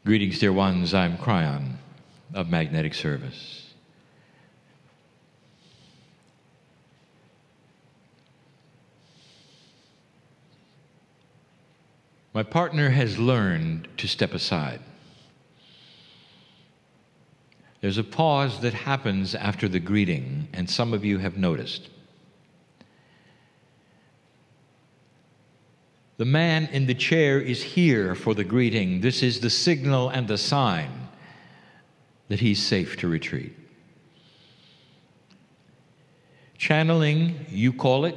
Greetings, dear ones. I'm Kryon of Magnetic Service. My partner has learned to step aside. There's a pause that happens after the greeting, and some of you have noticed. The man in the chair is here for the greeting. This is the signal and the sign that he's safe to retreat. Channeling, you call it,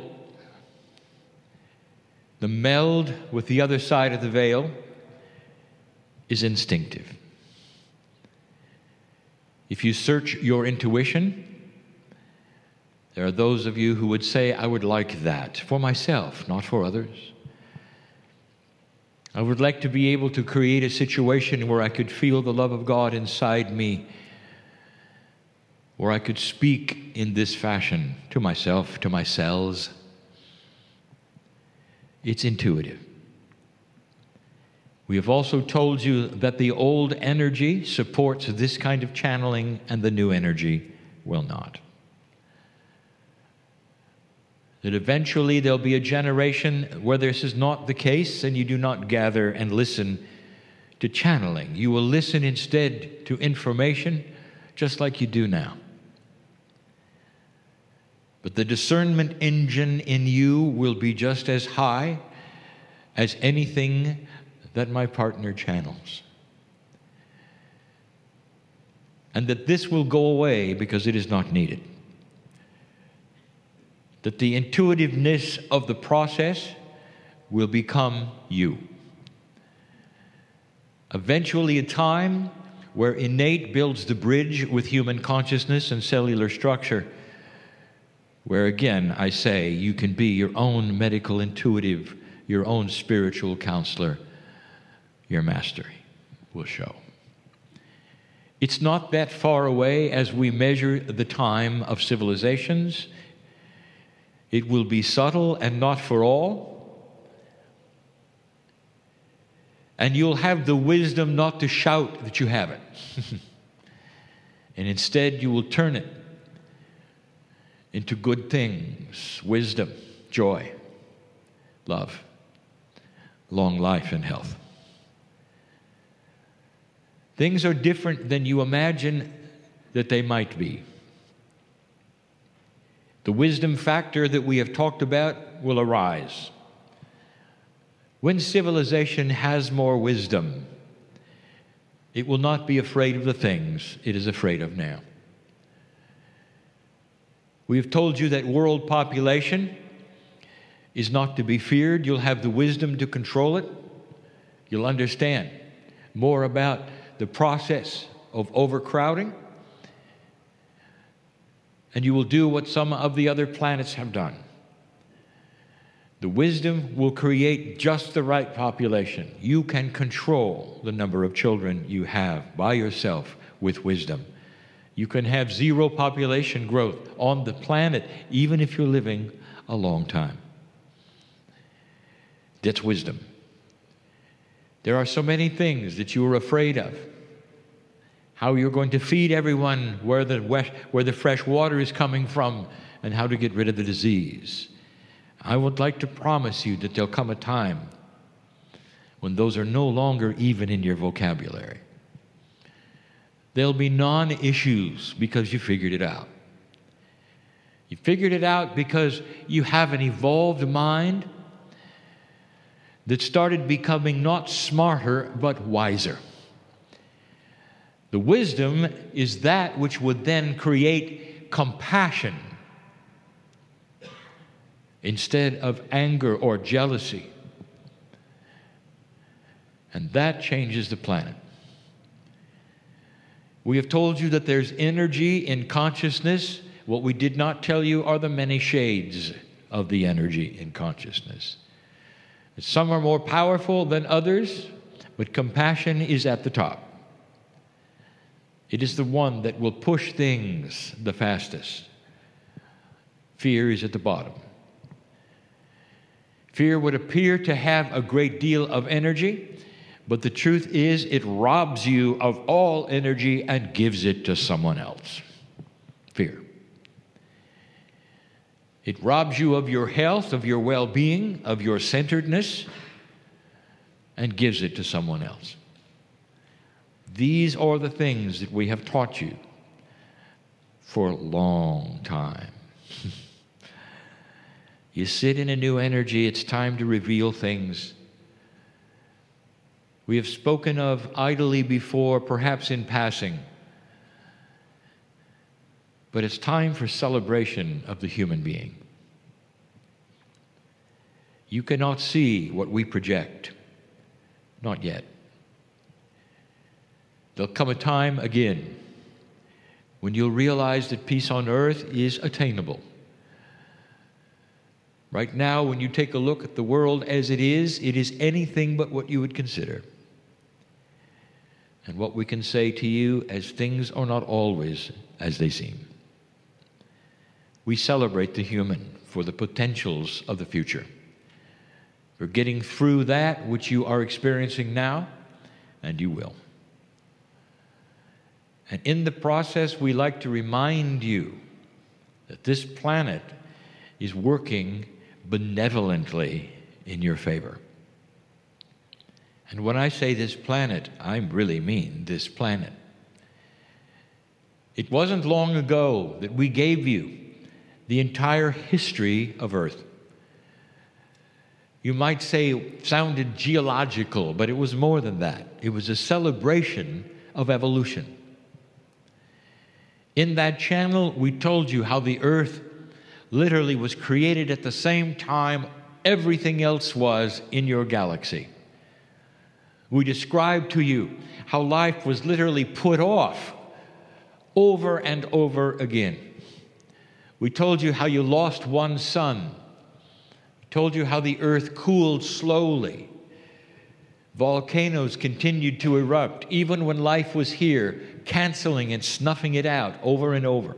the meld with the other side of the veil is instinctive. If you search your intuition, there are those of you who would say, I would like that for myself, not for others. I would like to be able to create a situation where I could feel the love of God inside me, where I could speak in this fashion to myself, to my cells. It's intuitive. We have also told you that the old energy supports this kind of channeling and the new energy will not. That eventually there'll be a generation where this is not the case and you do not gather and listen to channeling. You will listen instead to information just like you do now. But the discernment engine in you will be just as high as anything that my partner channels. And that this will go away because it is not needed. That the intuitiveness of the process will become you. Eventually a time where innate builds the bridge with human consciousness and cellular structure, where again I say you can be your own medical intuitive, your own spiritual counselor. Your mastery will show. It's not that far away as we measure the time of civilizations. It will be subtle and not for all. And you'll have the wisdom not to shout that you have it. And instead you will turn it into good things, wisdom, joy, love, long life and health. Things are different than you imagine that they might be. The wisdom factor that we have talked about will arise. When civilization has more wisdom, it will not be afraid of the things it is afraid of now. We have told you that world population is not to be feared. You'll have the wisdom to control it. You'll understand more about the process of overcrowding. And you will do what some of the other planets have done. The wisdom will create just the right population. You can control the number of children you have by yourself with wisdom. You can have zero population growth on the planet, even if you're living a long time. That's wisdom. There are so many things that you are afraid of. How you're going to feed everyone, where the fresh water is coming from, and how to get rid of the disease. I would like to promise you that there'll come a time when those are no longer even in your vocabulary. They'll be non-issues because you figured it out. You figured it out because you have an evolved mind that started becoming not smarter, but wiser. The wisdom is that which would then create compassion instead of anger or jealousy. And that changes the planet. We have told you that there's energy in consciousness. What we did not tell you are the many shades of the energy in consciousness. Some are more powerful than others, but compassion is at the top. It is the one that will push things the fastest. Fear is at the bottom. Fear would appear to have a great deal of energy, But the truth is, it robs you of all energy and gives it to someone else. Fear. It robs you of your health, of your well-being, of your centeredness, and gives it to someone else. These are the things that we have taught you for a long time. You sit in a new energy, it's time to reveal things we have spoken of idly before, perhaps in passing. But it's time for celebration of the human being. You cannot see what we project. Not yet. There'll come a time again when you'll realize that peace on earth is attainable. Right now, when you take a look at the world as it is anything but what you would consider. And what we can say to you as things are not always as they seem. We celebrate the human for the potentials of the future. We're getting through that which you are experiencing now, and you will. And in the process, we like to remind you that this planet is working benevolently in your favor. And when I say this planet, I really mean this planet. It wasn't long ago that we gave you the entire history of Earth. You might say it sounded geological, but it was more than that. It was a celebration of evolution. In that channel, we told you how the Earth literally was created at the same time everything else was in your galaxy. We described to you how life was literally put off over and over again. We told you how you lost one sun. We told you how the earth cooled slowly. Volcanoes continued to erupt, even when life was here, canceling and snuffing it out over and over.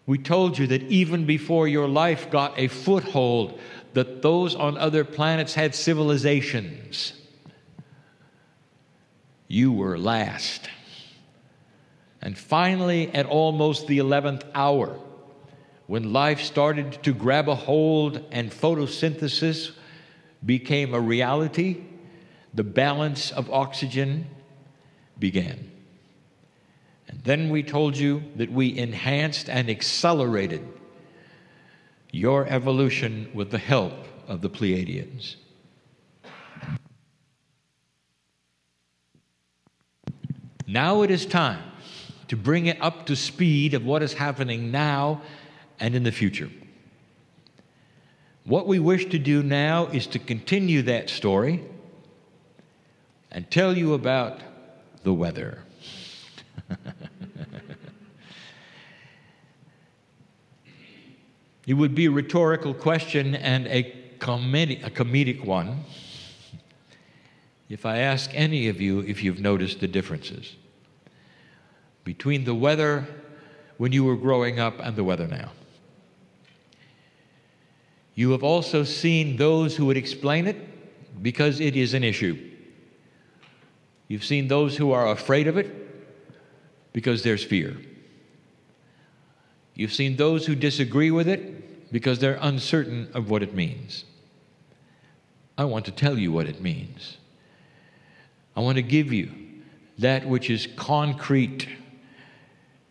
We told you that even before your life got a foothold, that those on other planets had civilizations. You were last. And finally, at almost the 11th hour, when life started to grab a hold and photosynthesis became a reality, the balance of oxygen began. And then we told you that we enhanced and accelerated your evolution with the help of the Pleiadians. Now it is time to bring it up to speed of what is happening now and in the future. What we wish to do now is to continue that story and tell you about the weather. It would be a rhetorical question and a comedic one if I ask any of you if you've noticed the differences between the weather when you were growing up and the weather now. You have also seen those who would explain it because it is an issue. You've seen those who are afraid of it because there's fear. You've seen those who disagree with it because they're uncertain of what it means. I want to tell you what it means. I want to give you that which is concrete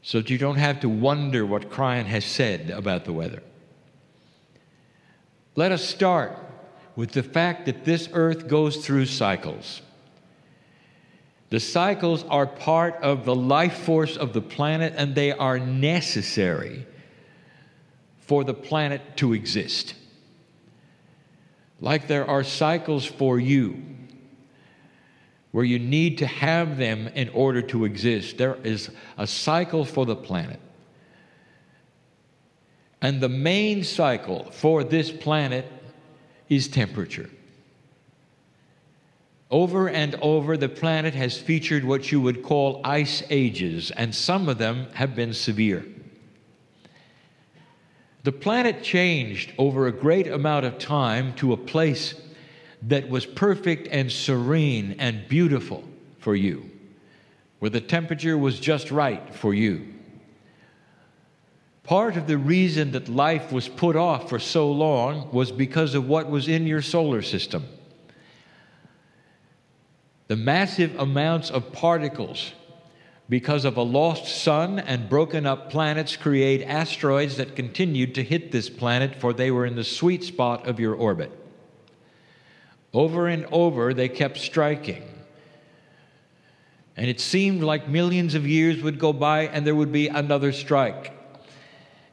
so that you don't have to wonder what Kryon has said about the weather. Let us start with the fact that this earth goes through cycles. The cycles are part of the life force of the planet, and they are necessary for the planet to exist. Like there are cycles for you, where you need to have them in order to exist. There is a cycle for the planet. And the main cycle for this planet is temperature. Over and over, the planet has featured what you would call ice ages, and some of them have been severe. The planet changed over a great amount of time to a place that was perfect and serene and beautiful for you, where the temperature was just right for you. Part of the reason that life was put off for so long was because of what was in your solar system. The massive amounts of particles because of a lost sun and broken up planets create asteroids that continued to hit this planet, for they were in the sweet spot of your orbit. Over and over they kept striking. And it seemed like millions of years would go by and there would be another strike,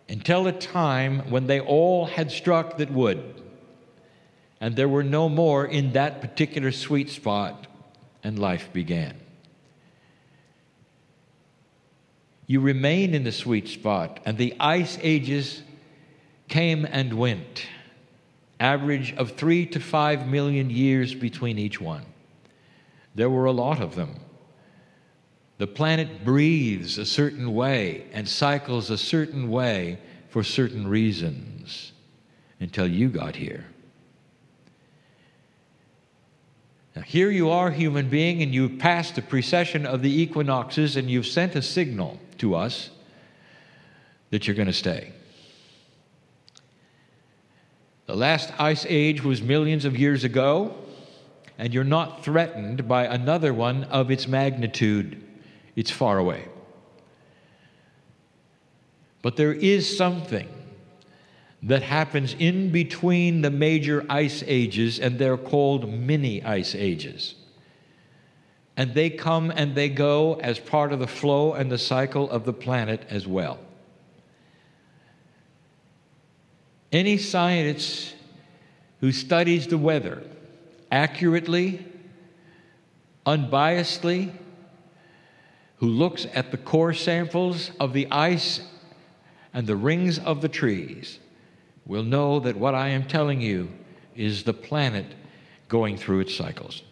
until a time when they all had struck that would, and there were no more in that particular sweet spot, and life began. You remain in the sweet spot, and the ice ages came and went, average of 3 to 5 million years between each one. There were a lot of them. The planet breathes a certain way and cycles a certain way for certain reasons until you got here. Now, here you are, human being, and you've passed the precession of the equinoxes, and you've sent a signal to us that you're going to stay. The last ice age was millions of years ago, and you're not threatened by another one of its magnitude. It's far away. But there is something that happens in between the major ice ages, and they're called mini ice ages. And they come and they go as part of the flow and the cycle of the planet as well. Any scientist who studies the weather accurately, unbiasedly, who looks at the core samples of the ice and the rings of the trees, will know that what I am telling you is the planet going through its cycles.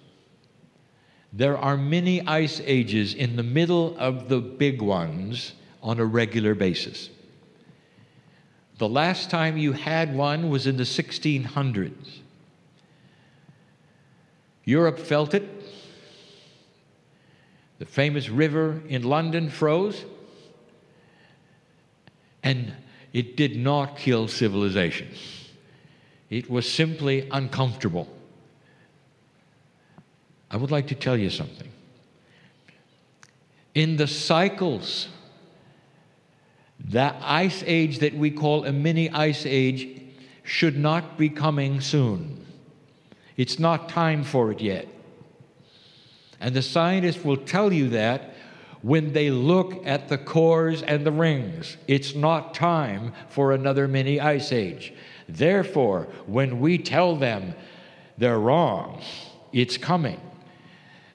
There are many ice ages in the middle of the big ones on a regular basis. The last time you had one was in the 1600s. Europe felt it. The famous river in London froze, and it did not kill civilization. It was simply uncomfortable. I would like to tell you something. In the cycles, that ice age that we call a mini ice age should not be coming soon. It's not time for it yet. And the scientists will tell you that when they look at the cores and the rings. It's not time for another mini ice age. Therefore, when we tell them they're wrong, it's coming,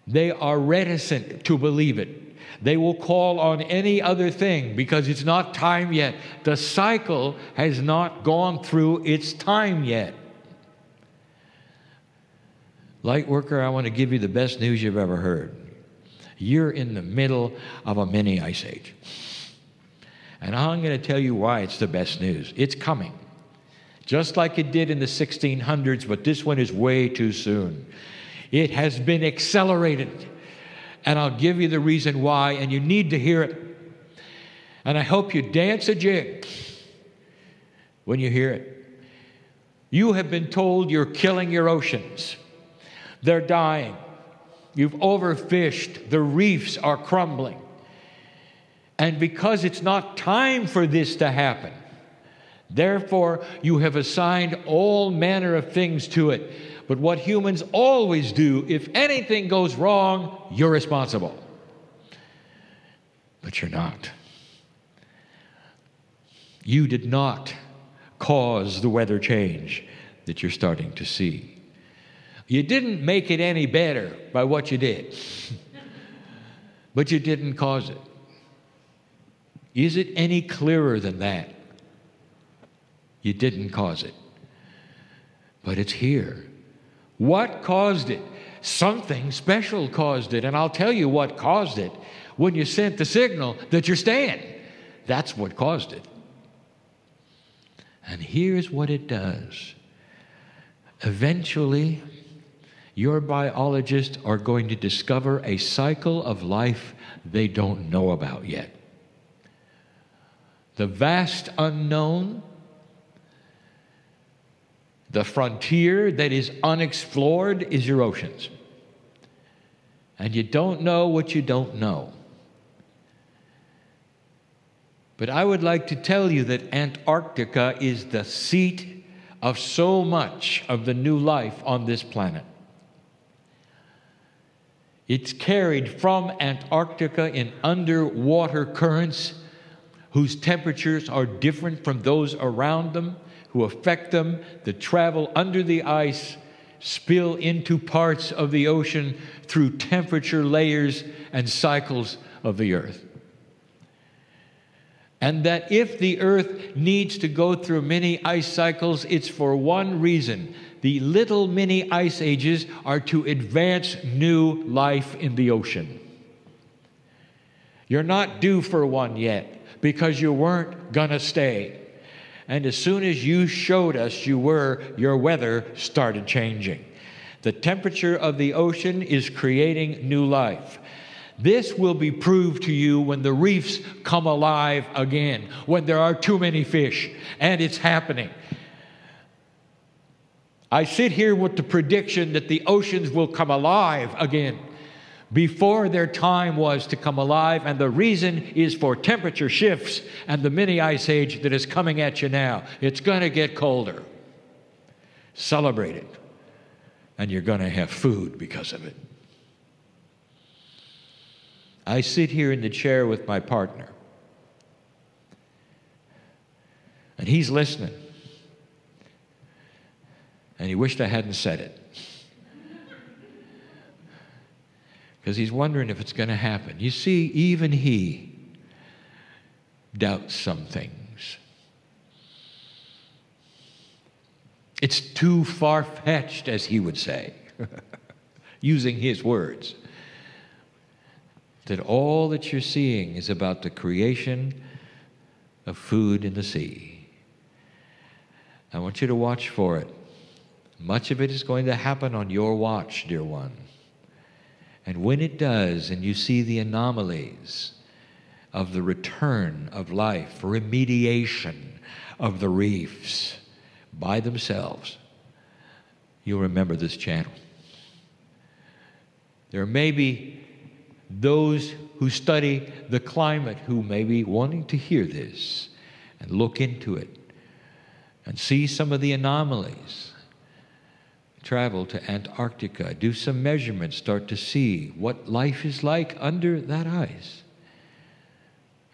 they are reticent to believe it. They will call on any other thing because it's not time yet. The cycle has not gone through its time yet. Light worker, I want to give you the best news you've ever heard. You're in the middle of a mini ice age. And I'm going to tell you why it's the best news. It's coming. Just like it did in the 1600s, but this one is way too soon. It has been accelerated. And I'll give you the reason why, and you need to hear it. And I hope you dance a jig when you hear it. You have been told you're killing your oceans. They're dying. You've overfished. The reefs are crumbling. And because it's not time for this to happen, therefore you have assigned all manner of things to it. But what humans always do, if anything goes wrong, you're responsible. But you're not. You did not cause the weather change that you're starting to see. You didn't make it any better by what you did, but you didn't cause it. Is it any clearer than that? You didn't cause it, but it's here. What caused it? Something special caused it, and I'll tell you what caused it when you sent the signal that you're staying. That's what caused it. And here's what it does. Eventually, Your biologists are going to discover a cycle of life they don't know about yet. The vast unknown, the frontier that is unexplored, is your oceans. And you don't know what you don't know. But I would like to tell you that Antarctica is the seat of so much of the new life on this planet. It's carried from Antarctica in underwater currents whose temperatures are different from those around them, who affect them, that travel under the ice, spill into parts of the ocean through temperature layers and cycles of the earth. And that if the earth needs to go through many ice cycles, it's for one reason. The little mini ice ages are to advance new life in the ocean. You're not due for one yet because you weren't gonna stay. And as soon as you showed us you were, your weather started changing. The temperature of the ocean is creating new life. This will be proved to you when the reefs come alive again, when there are too many fish, and it's happening. I sit here with the prediction that the oceans will come alive again before their time was to come alive, and the reason is for temperature shifts and the mini ice age that is coming at you now. It's going to get colder. Celebrate it, and you're going to have food because of it. I sit here in the chair with my partner, and he's listening, and he wished I hadn't said it, because he's wondering if it's going to happen. You see, even he doubts some things. It's too far-fetched, as he would say, using his words, that all that you're seeing is about the creation of food in the sea. I want you to watch for it. Much of it is going to happen on your watch, dear one. And when it does, and you see the anomalies of the return of life, remediation of the reefs by themselves, you'll remember this channel. There may be those who study the climate who may be wanting to hear this and look into it and see some of the anomalies. Travel to Antarctica, do some measurements, start to see what life is like under that ice.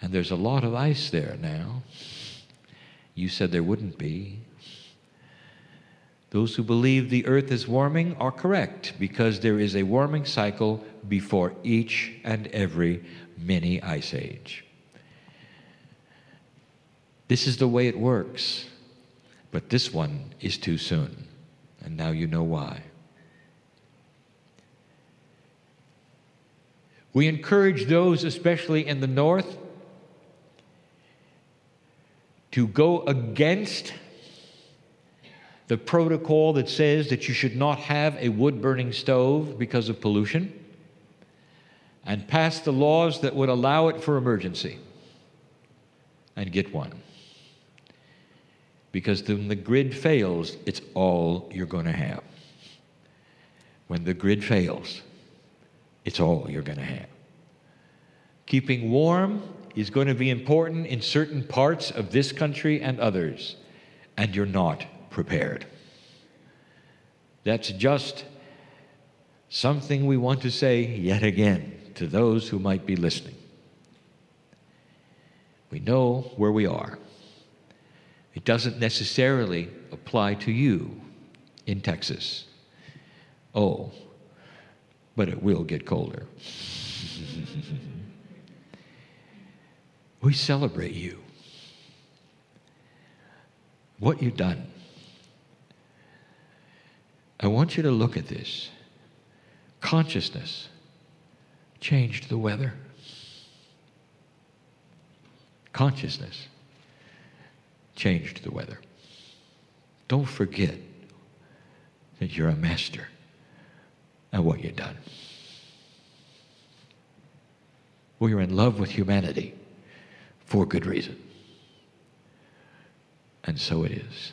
And there's a lot of ice there now. You said there wouldn't be. Those who believe the earth is warming are correct, because there is a warming cycle before each and every mini ice age. This is the way it works, but this one is too soon, and now you know why. We encourage those, especially in the north, to go against the protocol that says that you should not have a wood-burning stove because of pollution, and pass the laws that would allow it for emergency, and get one. Because when the grid fails, it's all you're going to have. When the grid fails, it's all you're going to have. Keeping warm is going to be important in certain parts of this country and others, and you're not prepared. That's just something we want to say yet again to those who might be listening. We know where we are. It doesn't necessarily apply to you in Texas. Oh, but it will get colder. We celebrate you. What you've done. I want you to look at this. Consciousness changed the weather. Consciousness changed the weather. Don't forget that you're a master and what you've done. Well, you're in love with humanity for good reason. And so it is.